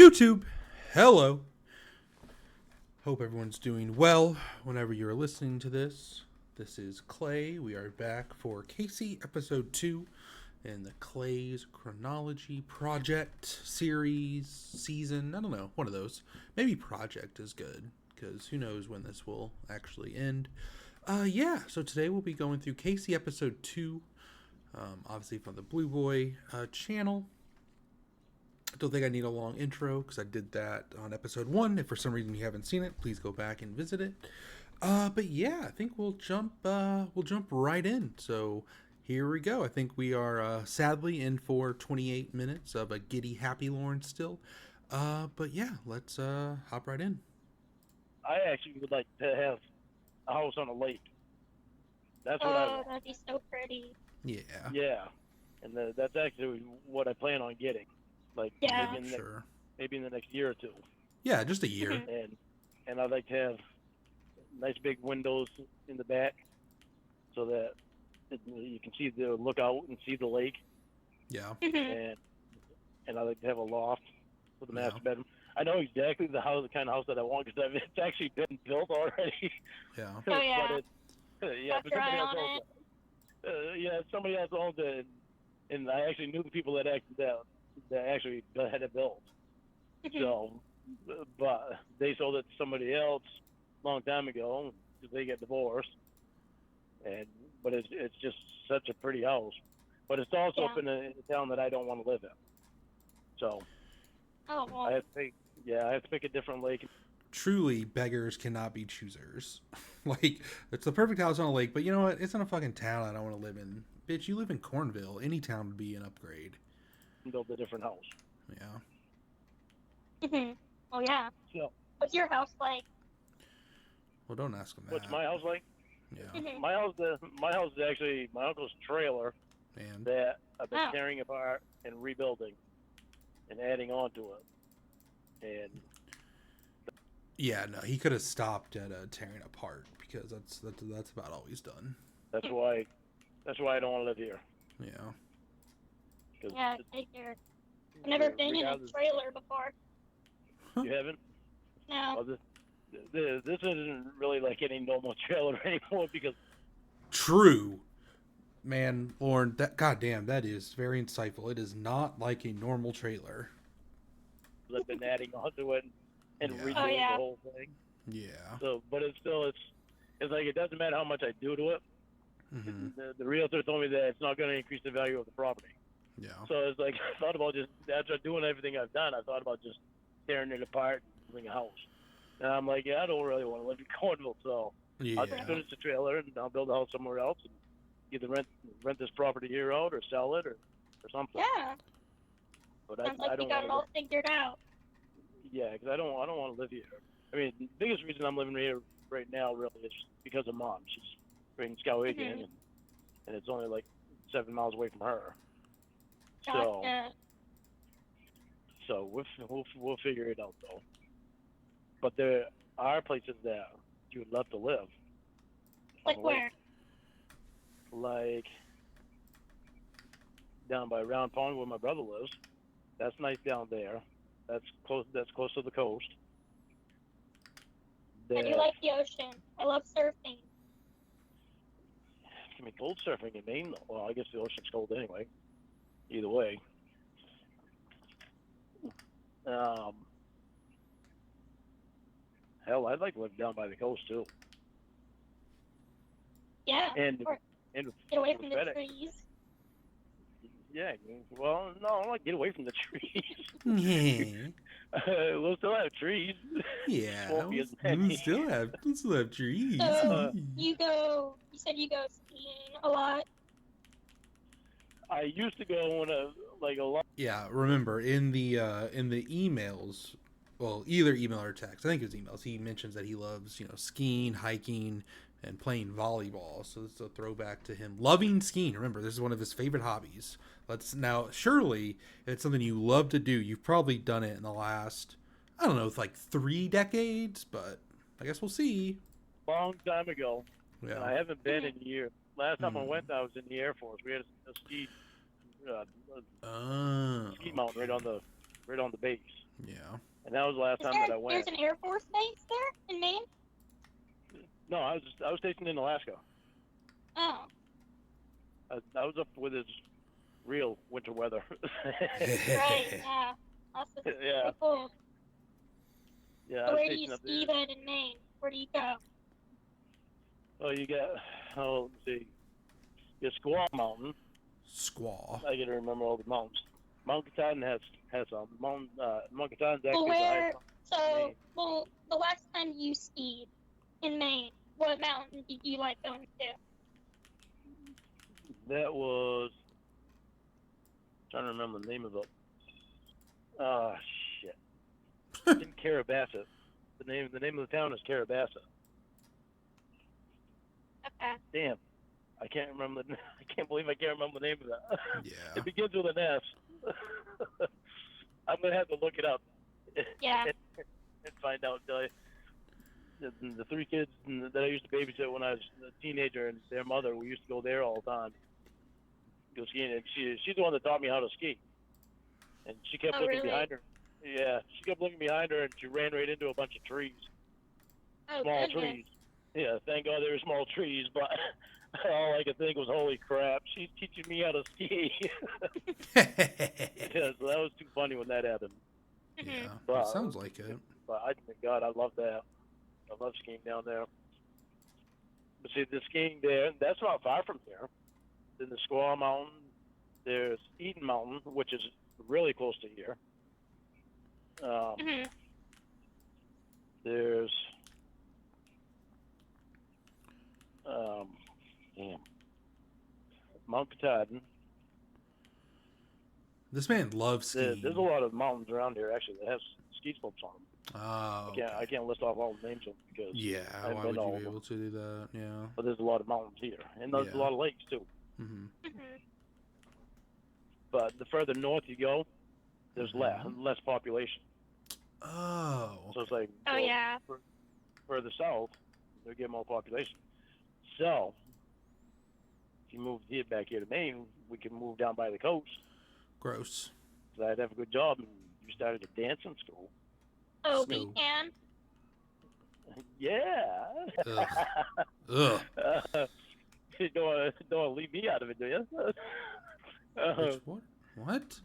YouTube, hello. Hope everyone's doing well whenever you're listening to this. This is Klay. We are back for Cas3y episode 2 in the Clay's Chronology project series season. I don't know, one of those. Maybe project is good because who knows when this will actually end. So today we'll be going through Cas3y episode 2, obviously from the Blue Boy channel. I don't think I need a long intro because I did that on episode 1. If for some reason you haven't seen it, please go back and visit it. But yeah, I think we'll jump right in. So here we go. I think we are sadly in for 28 minutes of a giddy happy Lorne still. But yeah, let's hop right in. I actually would like to have a house on a lake. That's what I want. That'd be so pretty. Yeah. Yeah, and that's actually what I plan on getting. Like Yeah. maybe in the next year or two. Yeah, just a year. And I'd like to have nice big windows in the back so that you can see the look out and see the lake. Yeah. And I'd like to have a loft with a master bedroom. I know exactly the kind of house that I want because it's actually been built already. Oh Yeah. yeah. But somebody else owns it. Somebody else owns it, and I actually knew the people that actually had it built. So, but they sold it to somebody else a long time ago because they get divorced. But it's just such a pretty house. But it's also up in a town that I don't want to live in. So, I have to pick a different lake. Truly, beggars cannot be choosers. Like, it's the perfect house on a lake, but you know what? It's in a fucking town I don't want to live in. Bitch, you live in Cornville. Any town would be an upgrade. Build a different house. Yeah. Oh yeah. So, what's your house like? Well, don't ask them that. What's my house like? Yeah. My house is actually my uncle's trailer And that I've been tearing apart and rebuilding and adding on to it. And yeah, no, he could have stopped at tearing apart because that's about all he's done. that's why I don't want to live here. Yeah. Yeah, take care. I've never been in a trailer before. You haven't? No. Well, this isn't really like any normal trailer anymore because. True. Man, Lorne, goddamn, that is very insightful. It is not like a normal trailer. I've been adding onto it and redoing the whole thing. Yeah. So, but it's like it doesn't matter how much I do to it. Mm-hmm. The realtor told me that it's not going to increase the value of the property. Yeah. So it's like I thought about just after doing everything I've done, I thought about just tearing it apart and building a house. And I'm like, I don't really want to live in Cornville, so I'll just finish the trailer and I'll build a house somewhere else and either rent this property here out or sell it or something. Yeah. But Sounds like you got it all figured out. Yeah, because I don't want to live here. I mean, the biggest reason I'm living here right now really is because of Mom. She's right in Skowhegan, and it's only like 7 miles away from her. Gotcha. So we'll figure it out though. But there are places that you would love to live. Like where? Like down by Round Pond where my brother lives. That's nice down there. That's close to the coast. I do like the ocean. I love surfing. I mean, cold surfing in Maine. Well, I guess the ocean's cold anyway. Either way. Hell, I'd like to live down by the coast too. Yeah. And get away from the trees. Yeah. Well, no, I like get away from the trees. Yeah. We'll still have trees. Yeah. We'll still have trees. So you said you go skiing a lot. I used to go on a lot. Yeah, remember in the emails, well, either email or text, I think it was emails, he mentions that he loves, skiing, hiking, and playing volleyball. So it's a throwback to him loving skiing. Remember, this is one of his favorite hobbies. Surely, if it's something you love to do, you've probably done it in the last, I don't know, it's like 3 decades, but I guess we'll see. Long time ago. Yeah. I haven't been in years. Last time I went, I was in the Air Force. We had a ski mountain right on the base. Yeah. And that was the last Is time there, that I there's went. an Air Force base there in Maine? No, I was stationed in Alaska. Oh. I was up with his real winter weather. Right, yeah. That's Yeah. pretty cool. Yeah, I So was where do you stationed up ski there. then in Maine? Where do you go? Oh, you got, let's see. You got Squaw Mountain. Squaw. I gotta remember all the mountains. Mount Katahdin has some. Mount Katahdin's Well, actually the highest mountain in Maine. well, the last time you skied in Maine, what mountain did you like going to? That was, trying to remember the name of it. Shit. It's in Carabassa. The name of the town is Carabassa. Okay. Damn. I can't remember. I can't believe I can't remember the name of that. Yeah. It begins with an S. I'm gonna have to look it up. Yeah. And find out. The three kids that I used to babysit when I was a teenager and their mother, we used to go there all the time. Go skiing, and she's the one that taught me how to ski. And she kept Oh, looking really? behind her. Yeah, she kept looking behind her, and she ran right into a bunch of trees. Oh, Small goodness. trees. Yeah, thank God they were small trees, but all I could think was, holy crap, she's teaching me how to ski. Yeah, so that was too funny when that happened. Yeah. But, It sounds like it. But God, I love that. I love skiing down there. But see, the skiing there, that's not far from here. In the Squaw Mountain, there's Eden Mountain, which is really close to here. There's Mount Katahdin. This man loves skiing. There's a lot of mountains around here actually that have ski slopes on them. Oh. Okay. I can't list off all the names of them because Yeah. I haven't Why been would to all you of be them. able to do that? Yeah. But there's a lot of mountains here, and there's a lot of lakes too. Mm-hmm. But the further north you go, there's less population. Oh. So it's like, Oh, yeah. further south, they get more population. So if you move back here to Maine, we can move down by the coast. Gross. So I'd have a good job, and you started a dancing school. Oh, So- we can? Yeah. Ugh. You don't want to leave me out of it, do you? What? What?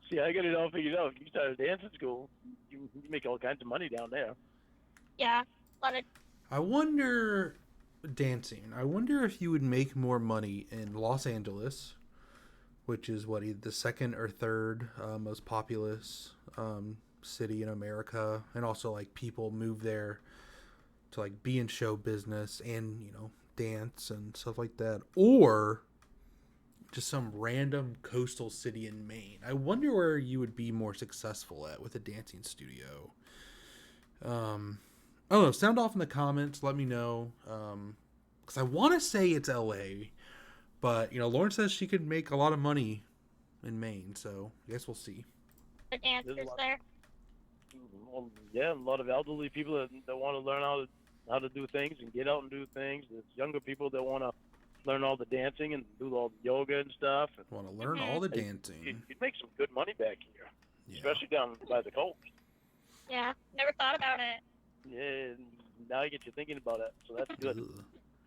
See, I got it all figured out. You start a dancing school, you make all kinds of money down there. Yeah. A lot of... I wonder, dancing. I wonder if you would make more money in Los Angeles, which is what, either the second or third most populous city in America, and also like people move there to like be in show business and, you know, dance and stuff like that, or just some random coastal city in Maine. I wonder where you would be more successful at with a dancing studio. I don't know. Sound off in the comments. Let me know. Because I want to say it's LA, but you know, Lauren says she could make a lot of money in Maine, so I guess we'll see. The dancers there. Well, yeah, a lot of elderly people that want to learn how to do things and get out and do things. There's younger people that want to learn all the dancing and do all the yoga and stuff. Want to learn all the dancing. You'd make some good money back here, Yeah. especially down by the coast. Yeah. Never thought about it. Yeah, now I get you thinking about it, so that's good.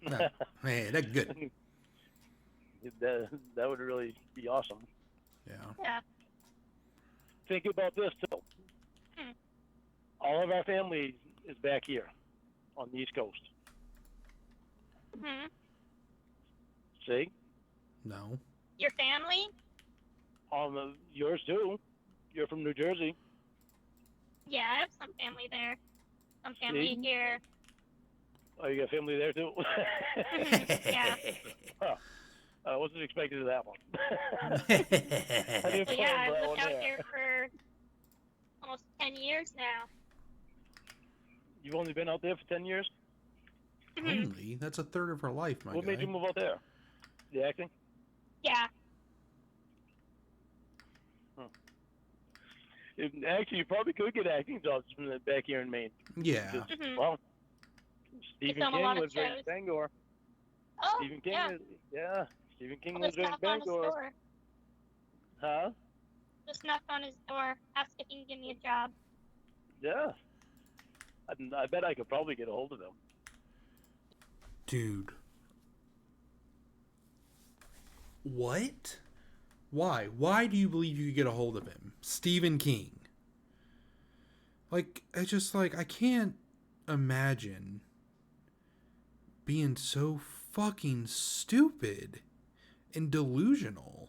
No, man, that's good. That would really be awesome. Yeah. Yeah. Think about this too. All of our family is back here on the East Coast. See? No. Your family? Yours too. You're from New Jersey. Yeah, I have some family there. Some family See? here. Oh, you got family there too? Yeah. Huh. I wasn't expecting that one. I didn't Well, plan yeah, for that I've one lived out there. here for almost 10 years now. You've only been out there for 10 years? Only? That's a third of her life, my What guy. made you move out there? The acting? Yeah. Actually, you probably could get acting jobs from back here in Maine. Yeah. Because, well, Stephen film a King lot of lives right in shows. Bangor. Oh, Stephen King yeah. Stephen King I'll lives just right in knock on his Bangor. door. Huh? Just knock on his door, ask if he can give me a job. Yeah. I bet I could probably get a hold of him. Dude. What? Why? Why do you believe you could get a hold of him? Stephen King. Like, I just, like, I can't imagine being so fucking stupid and delusional.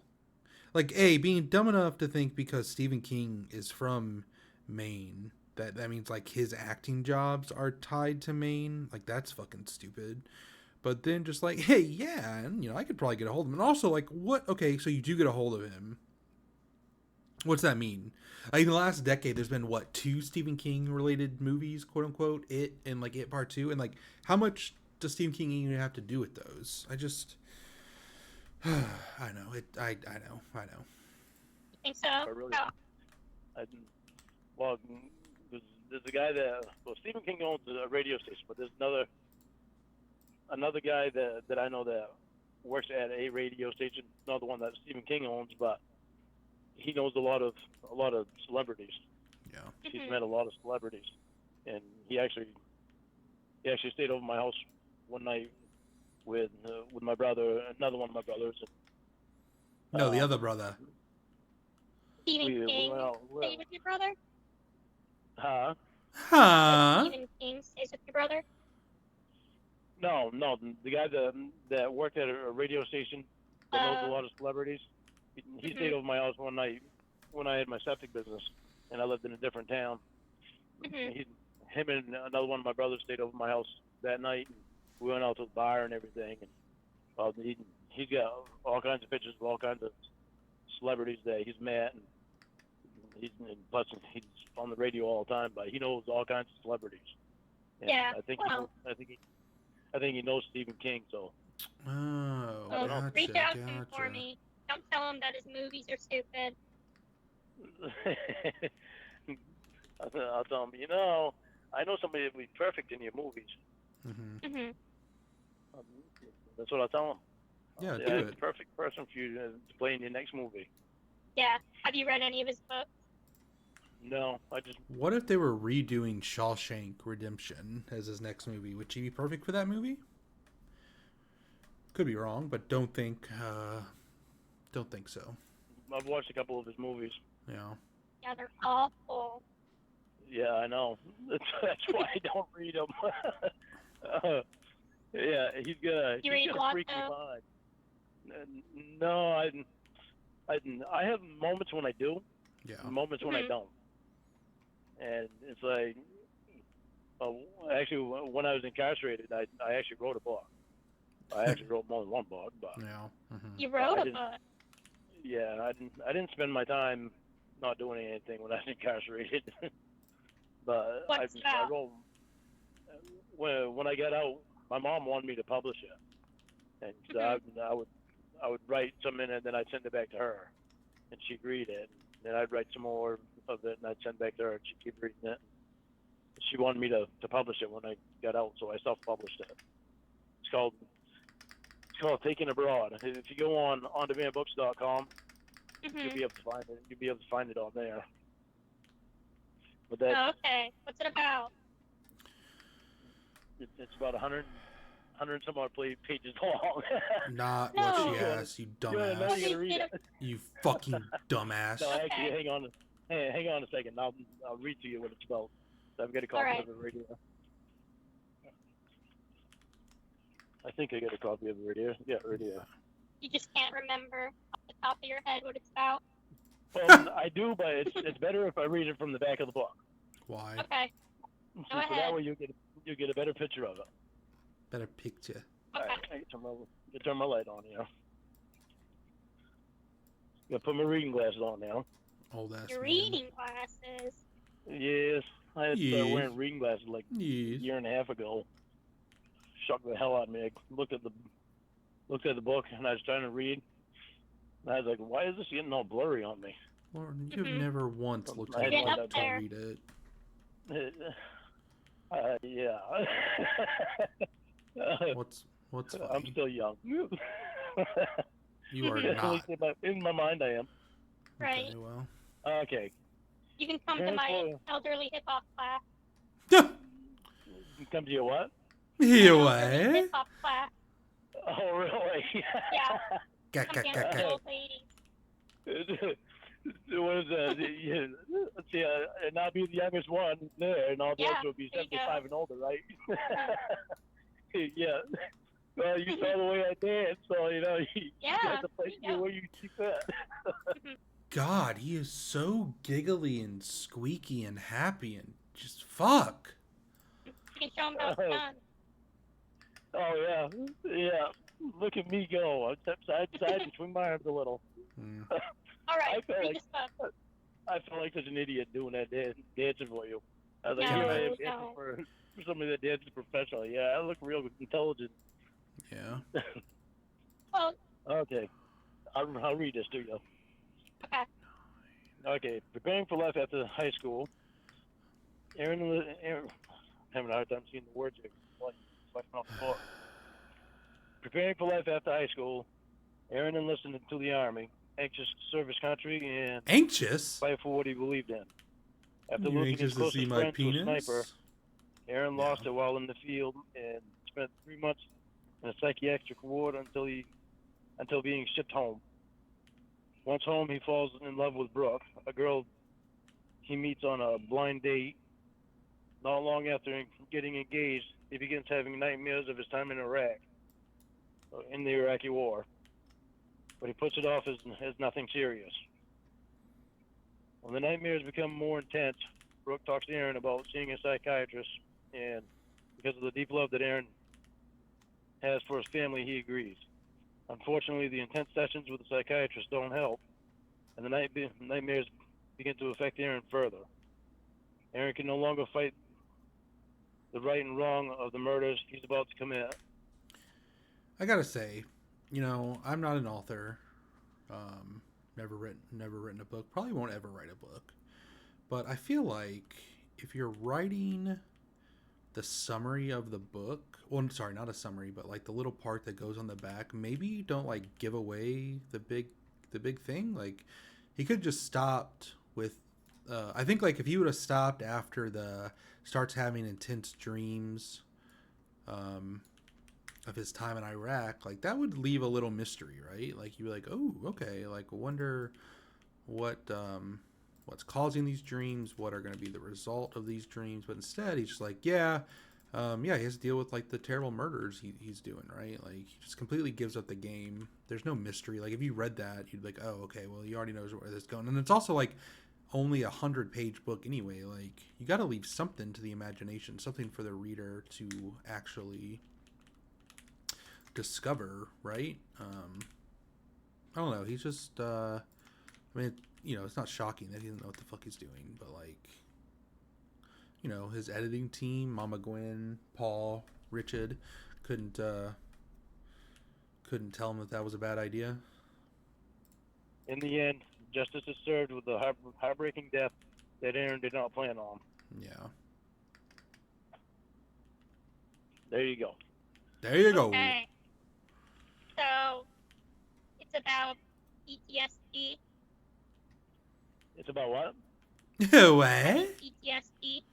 Like, A, being dumb enough to think because Stephen King is from Maine, that means, like, his acting jobs are tied to Maine. Like, that's fucking stupid. But then just like, hey, yeah, and, you know, I could probably get a hold of him. And also, like, what? Okay, so you do get a hold of him. What's that mean? Like, in the last decade, there's been, what, 2 Stephen King-related movies, quote-unquote, It and, like, It Part 2? And, like, how much does Stephen King even have to do with those? I just... I know. I know. Think so? I really. Well, there's a guy that. Well, Stephen King owns a radio station, but there's another guy that I know that works at a radio station. Not the one that Stephen King owns, but he knows a lot of celebrities. Yeah. He's met a lot of celebrities, and he actually stayed over my house one night with my brother, another one of my brothers. And, No, the other brother. Stephen King well, stayed with your brother? Huh? Huh? Stephen King stays with your brother? No, the guy that worked at a radio station that knows a lot of celebrities. He stayed over my house one night when I had my septic business, and I lived in a different town. Him and another one of my brothers stayed over my house that night. And we went out to the bar and everything, and he's got all kinds of pictures of all kinds of celebrities that he's met, and plus he's on the radio all the time, but he knows all kinds of celebrities. And Yeah. I think he knows Stephen King, so. Oh, Well, gotcha, reach out to him gotcha. for me. Don't tell him that his movies are stupid. I'll tell him, you know, I know somebody that would be perfect in your movies. Mm-hmm. That's what I'll tell him. Yeah, do It's it. the perfect person for you to play in your next movie. Yeah. Have you read any of his books? No, I just. What if they were redoing Shawshank Redemption as his next movie? Would she be perfect for that movie? Could be wrong, but don't think so. I've watched a couple of his movies. Yeah. Yeah, they're awful. Yeah, I know. That's why I don't read them. Yeah, he's got a freaky mind. No, I have moments when I do. Yeah. Moments when I don't. And it's like, actually, when I was incarcerated, I actually wrote a book. I actually wrote more than one book, but Yeah. Mm-hmm. You wrote a book. yeah, I didn't spend my time not doing anything when I was incarcerated. But What's I that? wrote when I got out. My mom wanted me to publish it, and so I would write some in it, and then I'd send it back to her, and she'd read it. And then I'd write some more of it, and I'd send it back to her, and she'd keep reading it. She wanted me to publish it when I got out, so I self-published it. It's called Taking Abroad. If you go on ondemandbooks.com, you'll be able to find it. You'll be able to find it on there. But that, Oh, okay. What's it about? it's about 100 and some odd pages long. Not No. what she asked, you Now dumbass. you gotta read it. You fucking dumbass. No, actually, hang on a second. I'll read to you what it's about. I've got a copy Alright. of it right here. I think I got a copy of it right here. Yeah, right here. You just can't remember off the top of your head what it's about. Well, I do, but it's better if I read it from the back of the book. Why? Okay. Go So ahead. that way you get a better picture of it. Better picture. Okay. I turn my light on here. Gonna put my reading glasses on now. Old ass Your man. reading glasses. Yes, I had to Yes. start wearing reading glasses like a Yes. year and a half ago. Shocked the hell out of me. I looked at the book and I was trying to read. And I was like, why is this getting all blurry on me? Lauren, you've never once looked I at had it one to there. read it. Yeah. What's funny? I'm still young. You are Mhm. not. In my mind, I am. Right. Okay, well. Okay. You can come to my elderly hip hop class. Come to your what? You Elderly what? hip hop class. Oh, really? Yeah. Come dance with the old ladies. What is that? Yeah, let's see, and I'll be the youngest one there, and all the Yeah, others will be there you 75 go. and older, right? Yeah. Well, you saw the way I danced, so, you Yeah, got to place there you me go. where you see fit. God, he is so giggly and squeaky and happy and just fuck. You can show them how it's done. Oh, yeah. Yeah. Look at me go. I step side to side and swing my arms a little. Mm. All right, I felt read like the stuff. I feel like such an idiot doing that dancing for you. I was like, No, here I am no. dancing for somebody that dances professionally. Yeah, I look real intelligent. Yeah. Well, Okay, I'll read this to you. okay. Okay, preparing for life after high school. Aaron having a hard time seeing the words here. Like, off the floor. Preparing for life after high school. Aaron enlisted into the army, anxious to serve his country and Anxious? fight for what he believed in. After You losing his anxious to see closest my friend to a penis? sniper, Aaron Yeah. lost it while in the field and spent 3 months in a psychiatric ward until being shipped home. Once home, he falls in love with Brooke, a girl he meets on a blind date. Not long after getting engaged, he begins having nightmares of his time in Iraq, in the Iraqi war. But he puts it off as nothing serious. When the nightmares become more intense, Brooke talks to Aaron about seeing a psychiatrist, and because of the deep love that Aaron has for his family, he agrees. Unfortunately, the intense sessions with the psychiatrist don't help, and the nightmares begin to affect Aaron further. Aaron can no longer fight the right and wrong of the murders he's about to commit. I gotta say, I'm not an author. Never written a book. Probably won't ever write a book. But I feel like if you're writing the summary of the book, well, sorry, not a summary, but like the little part that goes on the back, maybe don't like give away the big thing. Like he could just stopped with. I think like if he would have stopped after the starts having intense dreams, of his time in Iraq, like that would leave a little mystery, right? Like you'd be like, oh, okay, like wonder what's causing these dreams, what are going to be the result of these dreams. But instead, he's just like, yeah, he has to deal with like the terrible murders he's doing, right? Like he just completely gives up the game. There's no mystery. Like if you read that, you'd be like, oh, okay, well, you already knows where this is going. And it's also like only 100-page book anyway. Like you got to leave something to the imagination, something for the reader to actually discover, right? I don't know. He's just, I mean, it's not shocking that he doesn't know what the fuck he's doing, but like, his editing team, Mama Gwen, Paul, Richard, couldn't tell him that was a bad idea. In the end, justice is served with the heartbreaking death that Aaron did not plan on. Yeah. There you go. There you go. Okay. So, it's about PTSD. It's about what? What? PTSD.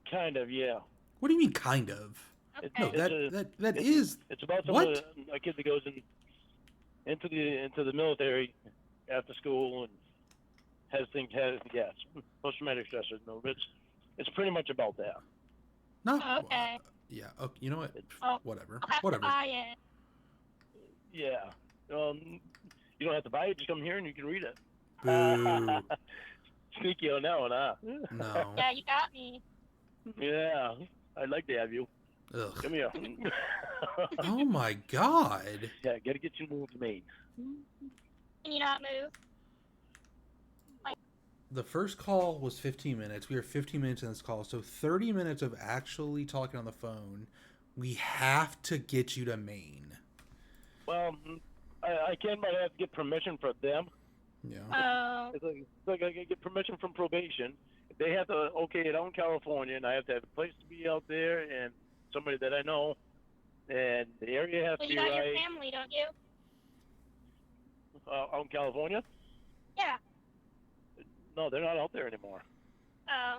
Kind of, yeah. What do you mean, kind of? Okay. No, that is. It's about What? a kid that goes into the military after school and has post-traumatic stress syndrome. It's pretty much about that. No. Okay. Yeah. Okay, you know what? Oh, Whatever. I'll have Whatever. to buy it. Yeah. You don't have to buy it. Just come here and you can read it. Boo. Sneaky on that one, huh? No. Yeah, you got me. Yeah. I'd like to have you. Ugh. Come here. Oh my god. Yeah, gotta get you moved to Maine. Can you not move? The first call was 15 minutes. We were 15 minutes in this call. So 30 minutes of actually talking on the phone. We have to get you to Maine. Well, I can, but I have to get permission from them. Yeah. Oh. It's like I can get permission from probation. They have to okay it out in California, and I have to have a place to be out there and somebody that I know, and the area has Well, to you be got right. your family, don't you? Out in California? Yeah. No, they're not out there anymore. Oh.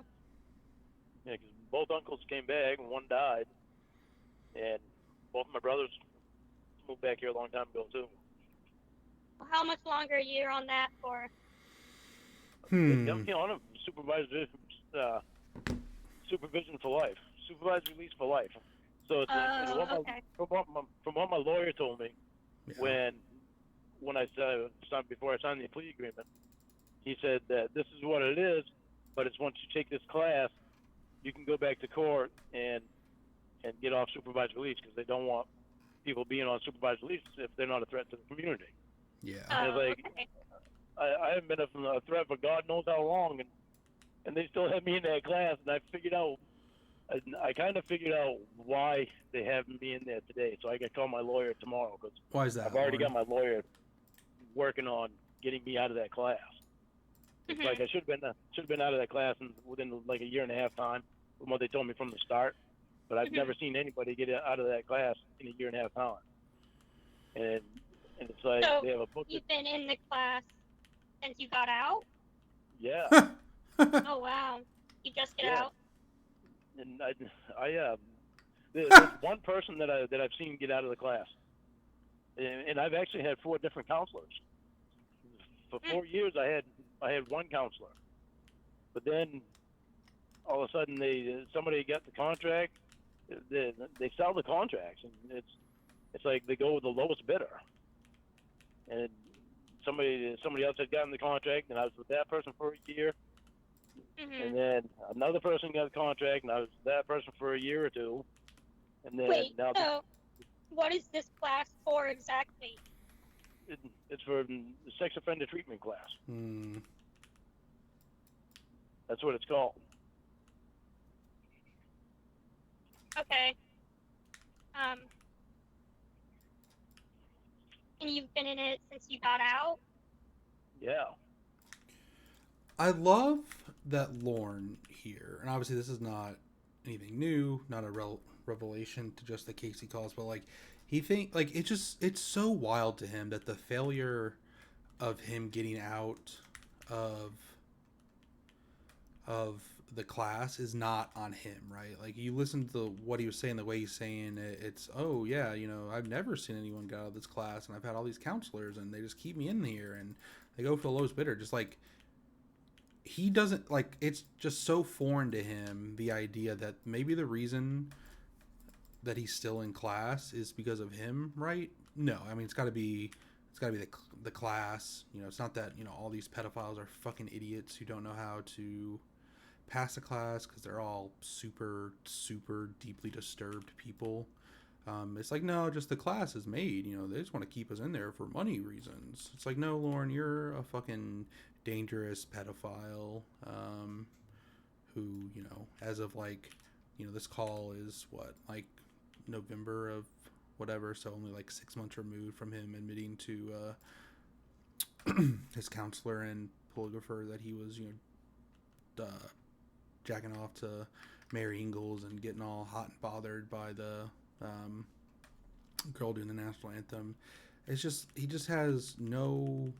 Yeah, 'cause both uncles came back and one died, and both of my brothers moved back here a long time ago too. How much longer are you on that for? They dumped me on a supervision for life, supervised release for life. So it's Okay. from what my lawyer told me Yeah. when I signed before I signed the plea agreement, he said that this is what it is, but it's once you take this class, you can go back to court and get off supervised release because they don't want people being on supervised release if they're not a threat to the community. Yeah. And it's like, Okay. I haven't been a threat for God knows how long, and they still have me in that class, and I kind of figured out why they have me in there today. So I got to call my lawyer tomorrow because Why is that? I've already Lauren? got my lawyer working on getting me out of that class. It's like I should have been out of that class within like a year and a half time from what they told me from the start. But I've never seen anybody get out of that class in a year and a half time. And it's like So they have a book. You've been in the class since you got out? Yeah. Oh wow. You just get Yeah. out? And there's one person that I've seen get out of the class, and I've actually had 4 different counselors. For 4 years, I had one counselor, but then all of a sudden somebody got the contract. They sell the contracts, and it's like they go with the lowest bidder, and somebody else had gotten the contract, and I was with that person for a year. And then another person got a contract, and I was that person for a year or two. And then Wait, now so what is this class for exactly? it's for the sex offender treatment class. That's what it's called. Okay. And you've been in it since you got out? Yeah. I love that Lorne here, and obviously this is not anything new, not a revelation to just the case he calls, but like it's so wild to him that the failure of him getting out of the class is not on him, right? Like you listen to what he was saying, the way he's saying it, it's oh yeah, I've never seen anyone get out of this class, and I've had all these counselors, and they just keep me in here, and they go for the lowest bidder, just like. He doesn't like it's just so foreign to him the idea that maybe the reason that he's still in class is because of him, right? No, I mean it's got to be the class. It's not that all these pedophiles are fucking idiots who don't know how to pass a class because they're all super super deeply disturbed people. It's like no, just the class is made. They just want to keep us in there for money reasons. It's like no, Lauren, you're a fucking dangerous pedophile who as of like this call is what like November of whatever, so only like 6 months removed from him admitting to his counselor and polygrapher that he was jacking off to Mary Ingalls and getting all hot and bothered by the girl doing the national anthem. It's just he just has no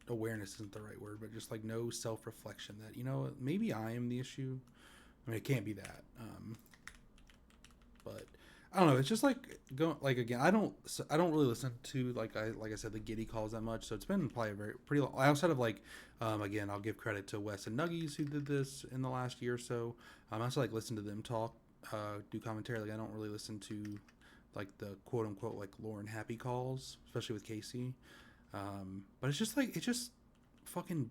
awareness isn't the right word, but just like no self-reflection that maybe I am the issue. I mean, it can't be that, but I don't know. It's just like going like again. I don't really listen to like I said the Giddy calls that much, so it's been probably pretty long. Outside of like again, I'll give credit to Wes and Nuggies who did this in the last year or so. I also like listen to them talk, do commentary. Like I don't really listen to like the quote unquote like Lauren Happy calls, especially with Casey. But it's just like it just fucking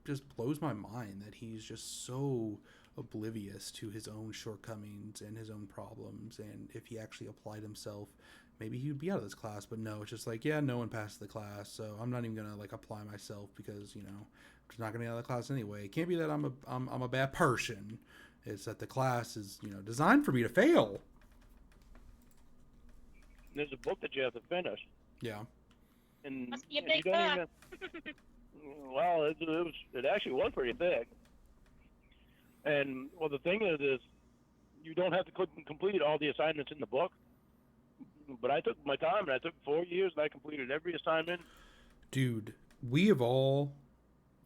just blows my mind that he's just so oblivious to his own shortcomings and his own problems, and if he actually applied himself maybe he would be out of this class. But no, it's just like yeah, no one passed the class, so I'm not even gonna like apply myself because I'm just not gonna get out of the class anyway. It can't be that I'm a bad person. It's that the class is designed for me to fail. There's a book that you have to finish. Yeah. And Must be a you big don't book. even. Well, it actually was pretty thick. And well, the thing is you don't have to complete all the assignments in the book. But I took my time, and I took 4 years, and I completed every assignment. Dude, we've all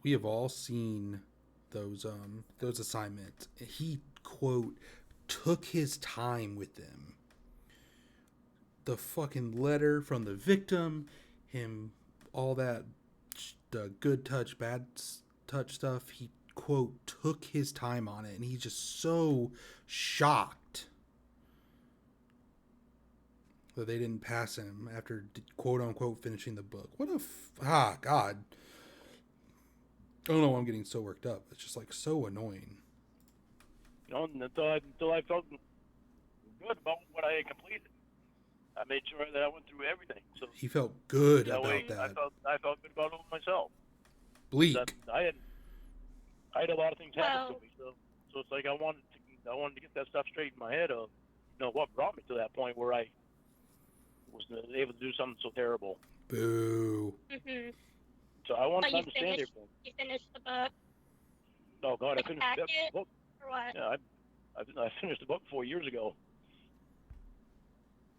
we have all seen those assignments. He, quote, took his time with them. The fucking letter from the victim, him, all that, the good touch, bad touch stuff. He, quote, took his time on it, and he's just so shocked that they didn't pass him after, quote unquote, finishing the book. What a God. I don't know why I'm getting so worked up. It's just like so annoying. Until I felt good about what I had completed. I made sure that I went through everything. So He felt good that about way, that. I felt good about it myself. Bleak. That I had a lot of things happen to me, so it's like I wanted to get that stuff straight in my head of, what brought me to that point where I was able to do something so terrible. Boo. Mhm. So I wanted But to understand everything. you finished the book. Oh God, I Like finished that packet, book. or what? Yeah, I finished the book 4 years ago,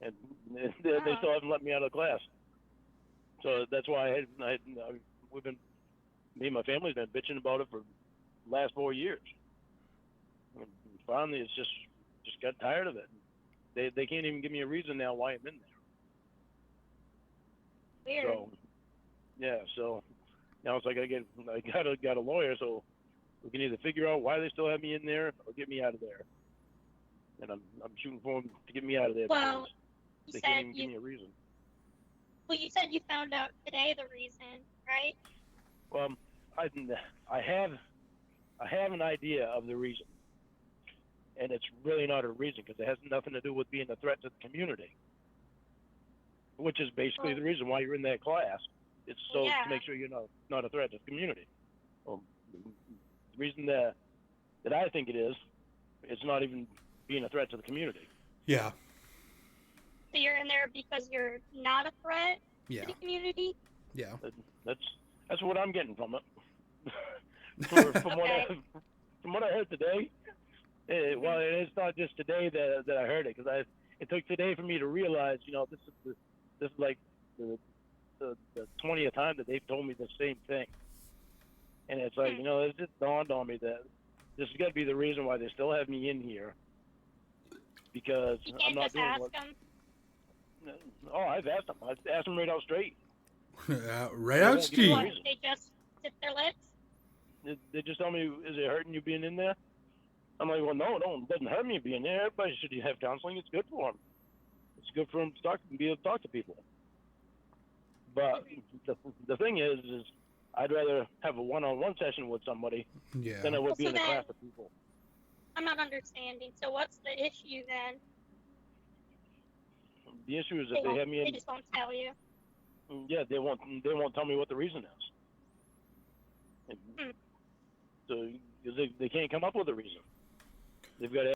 and they still haven't let me out of the class. So that's why we've been, me and my family's been bitching about it for the last 4 years. And finally, it's just got tired of it. They can't even give me a reason now why I'm in there. Weird. So yeah, so now it's like I got a lawyer, so we can either figure out why they still have me in there or get me out of there. And I'm shooting for them to get me out of there. Well, because you they said can't even give me a reason. Well, you said you found out today the reason, right? Well, I have an idea of the reason, and it's really not a reason because it has nothing to do with being a threat to the community, which is basically the reason why you're in that class. It's so to make sure you're not a threat to the community. Well, the reason that I think it is, it's not even being a threat to the community. Yeah. So you're in there because you're not a threat to the community? Yeah. That's what I'm getting from it. From what I heard today, well, it's not just today that I heard it, because it took today for me to realize, this is like the 20th time that they've told me the same thing, and it's like, it just dawned on me that this has got to be the reason why they still have me in here, because You I'm can't not just doing ask what. them. Oh, I've asked them. I've asked them right out straight. Right out straight. What, they just sit their lips? They just tell me, is it hurting you being in there? I'm like, well, no, it doesn't hurt me being there. Everybody should have counseling. It's good for them. It's good for them to be able to talk to people. But the thing is I'd rather have a one-on-one session with somebody than I would be in a class of people. I'm not understanding. So what's the issue then? The issue is that they have me in. They just won't tell you. Yeah, they won't tell me what the reason is. So they can't come up with a reason. They've got to.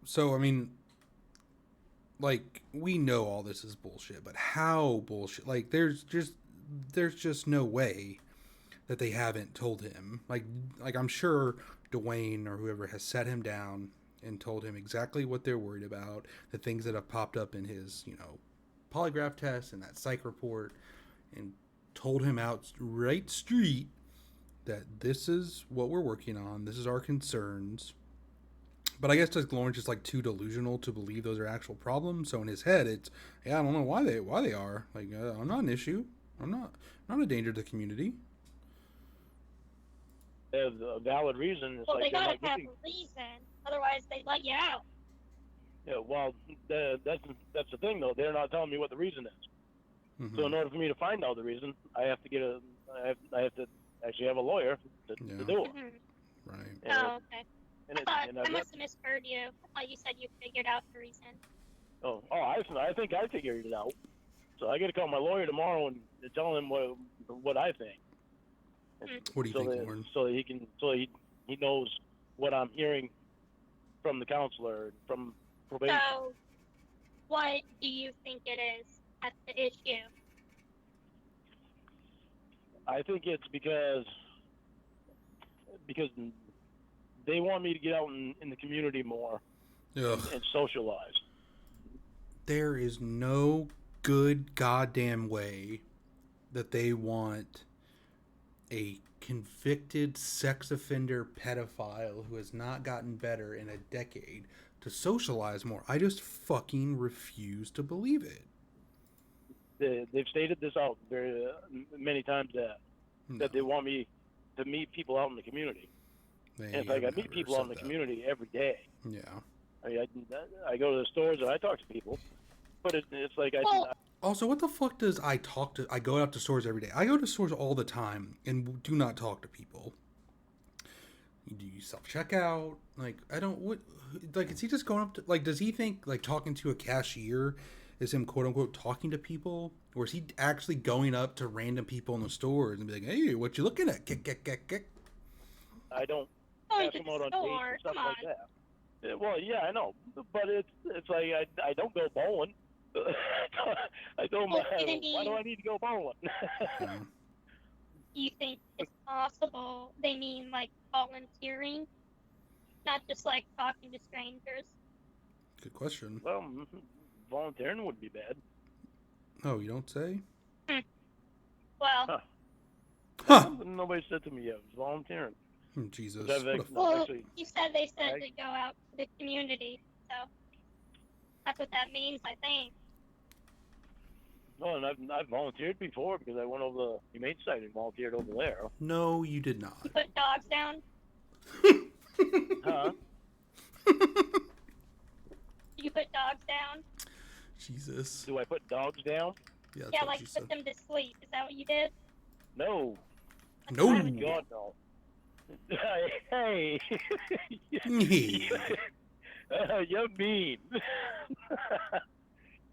So I mean, like, we know all this is bullshit, but how bullshit? Like, there's just no way that they haven't told him. Like I'm sure Dwayne or whoever has sat him down and told him exactly what they're worried about, the things that have popped up in his, polygraph test and that psych report, and told him out right street that this is what we're working on, this is our concerns. But I guess does Lorne just like too delusional to believe those are actual problems? So in his head, it's, I don't know why they are. Like, I'm not an issue. I'm not a danger to the community. There's a valid reason. It's well, like they gotta have a reason. Otherwise, they let you out. Yeah, well, that's the thing though. They're not telling me what the reason is. Mm-hmm. So in order for me to find out the reason, I have to I have to actually have a lawyer to do it. Mm-hmm. Right. Okay. I must have misheard you. I thought you said you figured out the reason. Oh, I think I figured it out. So I got to call my lawyer tomorrow and tell him what I think. What do you think, Lorne? So he knows what I'm hearing from the counselor, from probation. So, what do you think it is? That's the issue. I think it's because they want me to get out in the community more and socialize. There is no good goddamn way that they want a convicted sex offender pedophile who has not gotten better in a decade to socialize more. I just fucking refuse to believe it. They've stated this out very many times that they want me to meet people out in the community. And it's like I meet people out in the community every day. Yeah. I mean, I go to the stores and I talk to people, but it's like Also, what the fuck does I go out to stores every day? I go to stores all the time and do not talk to people. Do you self-checkout? Like, I don't, what, like, is he just going up to, like, does he think, like, talking to a cashier is him, quote-unquote, talking to people? Or is he actually going up to random people in the stores and be like, hey, what you looking at? I don't ask them out on dates and stuff like that. Well, yeah, I know, but it's like I don't go bowling. I don't. Why do I need to go bowling? Do you think it's possible they mean like volunteering, not just like talking to strangers? Good question. Well, volunteering wouldn't be bad. Oh, you don't say? Well, Nobody said to me yet. It was volunteering. Jesus. Well, you said they said to go out to the community, so that's what that means, I think. No, and I've volunteered before because I went over the Humane Society and volunteered over there. No, you did not. You put dogs down? Huh? You put dogs down? Jesus. Do I put dogs down? Yeah, like put them to sleep. Is that what you did? No. No. Oh, God, no. Hey. You're mean.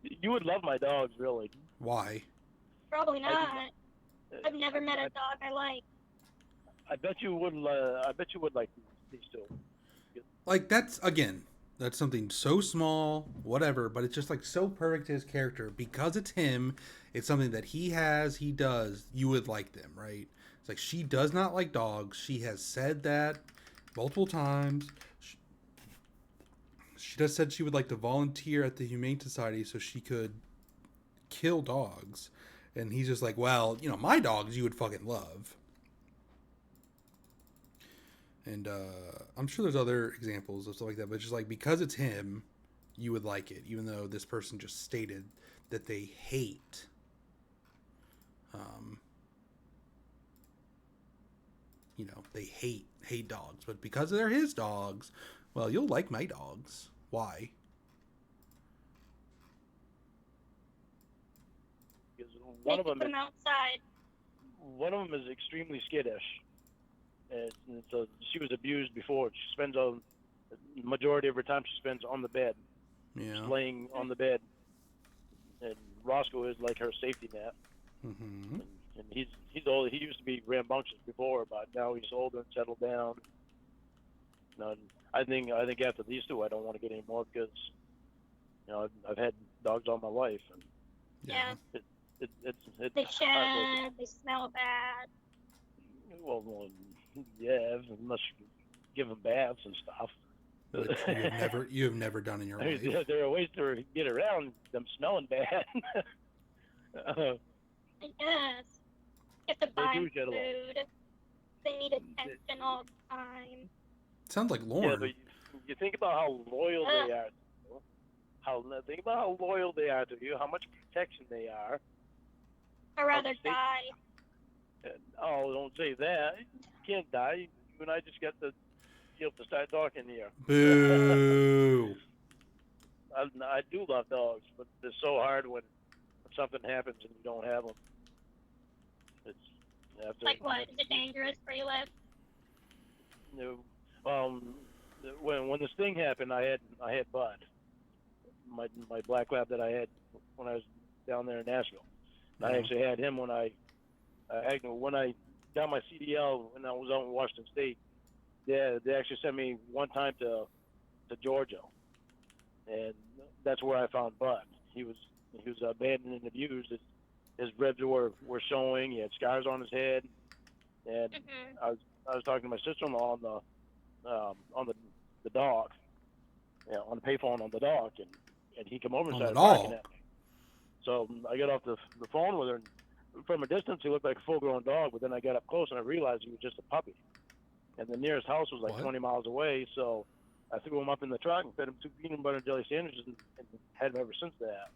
You would love my dogs, really. Why? Probably not. I've never met a dog I like. I bet you would. I bet you would like these two. Like, that's something so small, whatever, but it's just like so perfect to his character because it's him. It's something that he does. You would like them, right? It's like she does not like dogs. She has said that multiple times. She just said she would like to volunteer at the Humane Society so she could kill dogs. And he's just like, well, my dogs you would fucking love. And I'm sure there's other examples of stuff like that, but just like because it's him, you would like it, even though this person just stated that they hate. They hate dogs, but because they're his dogs, well, you'll like my dogs. Why? Because one of them is outside. One of them is extremely skittish. And so she was abused before. She spends the majority of her time she spends on the bed, just laying on the bed. And Roscoe is like her safety net. Mm-hmm. And he's old. He used to be rambunctious before, but now he's older and settled down. And I think after these two, I don't want to get any more because I've had dogs all my life. And yeah. It's they shed. They smell bad. Well, yeah, unless you give them baths and stuff. Which you have never done in your life. There are ways to get around them smelling bad. I guess. You have to buy them food. They need attention all the time. Sounds like Lorne. Yeah, but you think about how loyal they are. Think about how loyal they are to you. How much protection they are. I'd rather die. Oh, don't say that. You can't die. You and I just got to start talking here. Boo. I do love dogs, but it's so hard when something happens and you don't have them. Like what? Is it dangerous where you live? No. When this thing happened, I had Bud, my black lab that I had when I was down there in Nashville. I actually had him when I got my CDL when I was out in Washington State. They actually sent me one time to Georgia, and that's where I found Bud. He was abandoned and abused. His ribs were showing. He had scars on his head, and I was talking to my sister-in-law on the dock, on the payphone on the dock, and he came over and started barking at me. So I got off the phone with her, and from a distance, he looked like a full-grown dog, but then I got up close and I realized he was just a puppy. And the nearest house was like What? 20 miles away, so I threw him up in the truck and fed him 2 peanut butter and jelly sandwiches and had him ever since that.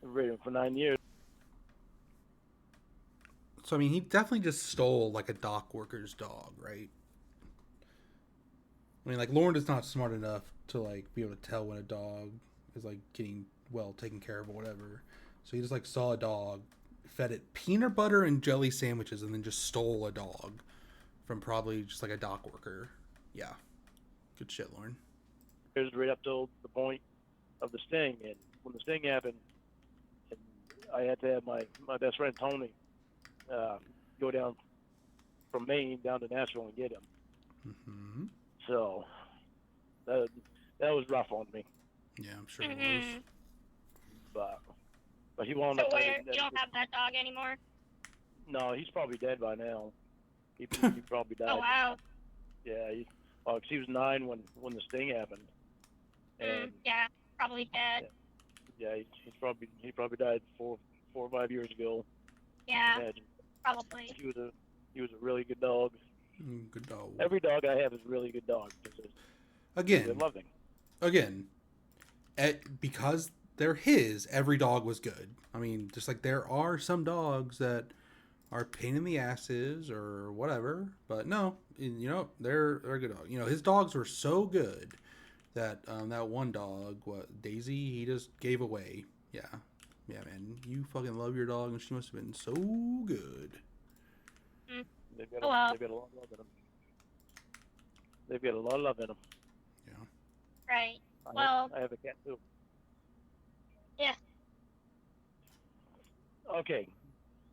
I've raised him for 9 years. So, I mean, he definitely just stole, like, a dock worker's dog, right? I mean, like, Lorne is not smart enough to, like, be able to tell when a dog is, like, getting well taken care of or whatever. So he just, like, saw a dog, fed it peanut butter and jelly sandwiches, and then just stole a dog from probably just, like, a dock worker. Yeah. Good shit, Lorne. Right up till the point of the sting. And when the sting happened, and I had to have my best friend, Tony, go down from Maine down to Nashville and get him. Mm-hmm. So that was rough on me. Yeah, I'm sure it was. But he wound So up. where you don't have that dog anymore? No, he's probably dead by now. He probably died. Oh wow. Yeah, 'cause he was 9 when the sting happened. And Yeah, probably dead. yeah, he probably died 4 or 5 years ago. Yeah, Imagine. probably. He was a really good dog. Good dog. Every dog I have is a really good dog. They're Again, loving. because they're his, every dog was good. I mean, just like there are some dogs that are pain in the asses or whatever, but no, you know, they're a good dog. You know, his dogs were so good that that one dog, Daisy, he just gave away. Yeah, man, you fucking love your dog, and she must have been so good. They've got a lot of love in them. They've got a lot of love in them. Yeah. Right. I have a cat too. Yeah. Okay,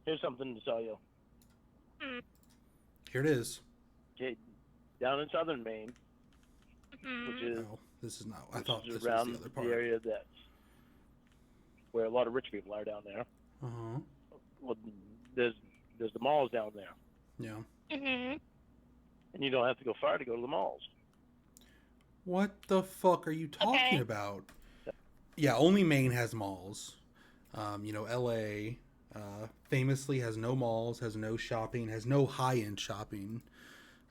here's something to tell you. Here it is. Okay, down in southern Maine, which is Oh, this is not. I thought this was around the other part. the area that's where a lot of rich people are down there. Uh huh. Well, there's the malls down there, Yeah. Mhm. and you don't have to go far to go to the malls. What the fuck are you talking about? Yeah, only Maine has malls. You know, LA famously has no malls, has no shopping, has no high-end shopping.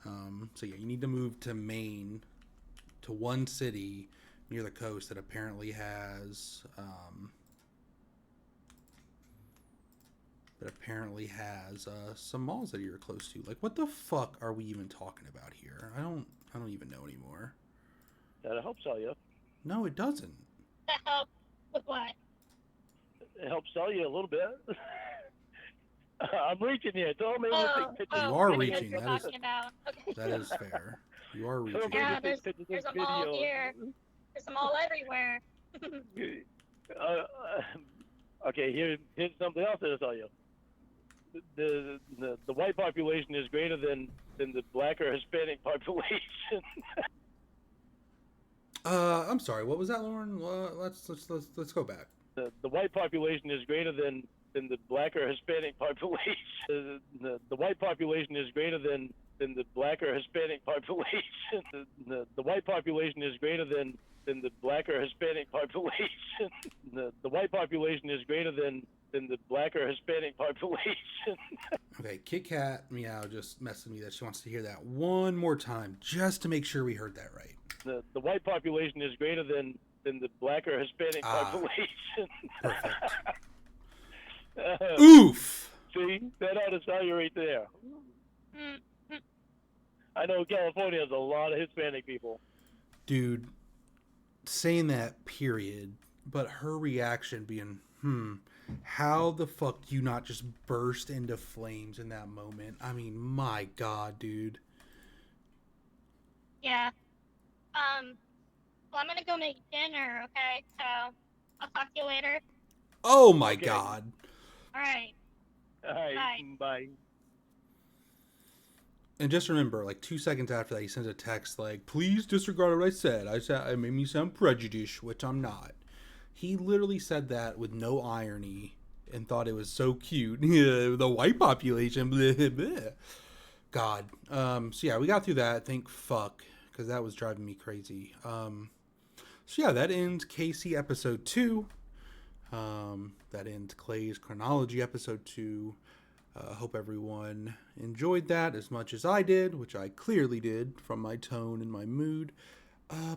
So yeah, you need to move to Maine, to one city near the coast that apparently has some malls that you're close to. Like, what the fuck are we even talking about here? I don't even know anymore. That'll help sell you. No, it doesn't. That help with what? It helps sell you a little bit. I'm reaching here. Tell me You are I know reaching. what you're That is- talking about. Okay. That is fair. You are reaching. Yeah, there's a mall here. There's a mall everywhere. Okay, here's something else that'll tell you. The white population is greater than the black or Hispanic population. I'm sorry. What was that, Lauren? Let's go back. The white population is greater than the black or Hispanic population. The white population is greater than the black or Hispanic population. The white population is greater than the black or Hispanic population. The white population is greater than the black or Hispanic population. Okay, Kit Kat Meow just messaged me that she wants to hear that one more time, just to make sure we heard that right. The white population is greater than the black or Hispanic population. Perfect. Oof. See, that ought to tell you right there. I know California has a lot of Hispanic people. Dude, saying that, period, but her reaction being, how the fuck do you not just burst into flames in that moment? I mean, my God, dude. Yeah. Well, I'm gonna go make dinner, okay? So, I'll talk to you later. Oh my God. Alright. Alright, bye. And just remember, like 2 seconds after that, he sends a text like, "Please disregard what I said. I made me sound prejudiced, which I'm not." He literally said that with no irony and thought it was so cute. The white population, blah, blah, blah. God. So yeah, we got through that. Thank fuck, because that was driving me crazy. So yeah, that ends Casey episode 2. That ends Klay's Chronology episode 2. Hope everyone enjoyed that as much as I did, which I clearly did from my tone and my mood.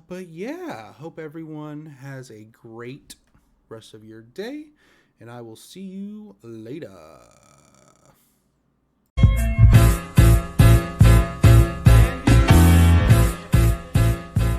But yeah, hope everyone has a great rest of your day, and I will see you later.